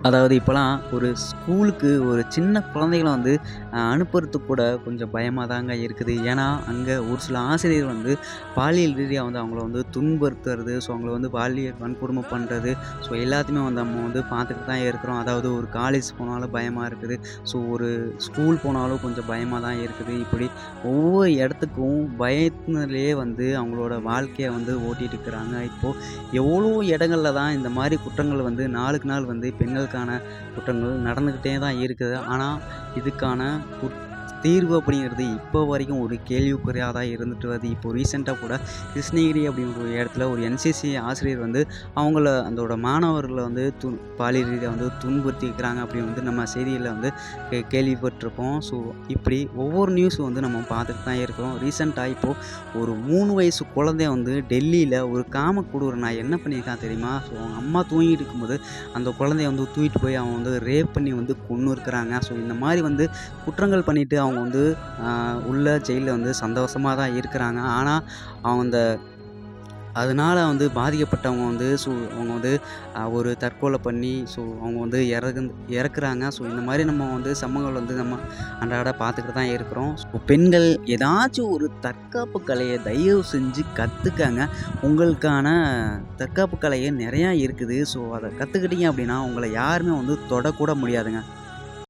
அதாவது இப்போலாம் ஒரு ஸ்கூலுக்கு ஒரு சின்ன குழந்தைகள வந்து அனுப்புறதுக்கு கூட கொஞ்சம் பயமா தாங்க இருக்குது. ஏன்னா, அங்க ஒரு சில ஆசிரியர் வந்து பாலியல் ரீதியா வந்து அவங்கள வந்து துன்புறுத்துறது, ஸோ அவங்கள வந்து பாலியல் வன்கொடுமை பண்றது, ஸோ எல்லாத்தையுமே வந்து நம்ம வந்து பார்த்துக்கிட்டு தான் இருக்கிறோம். அதாவது ஒரு காலேஜ் போனாலும் பயமா இருக்குது. ஸோ ஒரு ஸ்கூல் போனாலும் கொஞ்சம் பயமா தான் இருக்குது. இப்படி ஒவ்வொரு இடத்துக்கும் பயத்தினாலேயே வந்து அவங்களோட வாழ்க்கைய வந்து ஓட்டிட்டு இருக்கிறாங்க. இப்போ எவ்வளோ இடங்கள்ல தான் இந்த மாரி குற்றங்கள் வந்து நாளுக்கு நாள் வந்து பெண்களுக்கான குற்றங்கள் நடந்துக்கிட்டே தான் இருக்குது. ஆனா, இதுக்கான தீர்வு அப்படிங்கிறது இப்போ வரைக்கும் ஒரு கேள்விக்குறியா தான் இருந்துட்டு வருது. இப்போ ரீசென்ட்டா கூட கிருஷ்ணகிரி அப்படிங்கிற ஒரு இடத்துல ஒரு என்சிசி ஆசிரியர் வந்து அவங்கள அதோட மாணவர்கள வந்து பாலியல் ரீதியா வந்து துன்புறுத்தியிருக்கிறாங்க அப்படின்னு வந்து நம்ம செய்தியில வந்து கேள்விப்பட்டிருப்போம். ஸோ, இப்படி ஒவ்வொரு நியூஸும் வந்து நம்ம பார்த்துட்டு தான் இருக்கிறோம். ரீசென்ட்டா இப்போ ஒரு 3 வயசு குழந்தை வந்து டெல்லியில ஒரு காமக்கொடூர நாய் என்ன பண்ணியிருக்கான் தெரியுமா? ஸோ அவங்க அம்மா தூங்கிட்டு இருக்கும்போது அந்த குழந்தைய வந்து தூக்கிட்டு போய் அவன் வந்து ரேப் பண்ணி வந்து கொன்னு இருக்கிறாங்க. ஸோ இந்த மாரி வந்து குற்றங்கள் பண்ணிட்டு அவங்க வந்து உள்ள ஜெயில்ல வந்து சந்தோஷமா தான் இருக்கிறாங்க. ஆனா, அவங்க அந்த அதனால வந்து பாதிக்கப்பட்டவங்க வந்து அவங்க வந்து ஒரு தற்கொலை பண்ணி அவங்க வந்து இறக்குறாங்க. ஸோ இந்த மாரி நம்ம வந்து சம்பவங்கள் வந்து நம்ம அன்றாட பார்த்துக்கிட்டு தான் இருக்கிறோம். ஸோ பெண்கள் ஏதாச்சும் ஒரு தற்காப்பு கலைய தயவு செஞ்சு கத்துக்கங்க. உங்களுக்கான தற்காப்பு கலையே நெறையா இருக்குது. ஸோ அத கத்துக்கிட்டீங்க அப்படின்னா, உங்கள யாருமே வந்து தொடக்கூட முடியாதுங்க.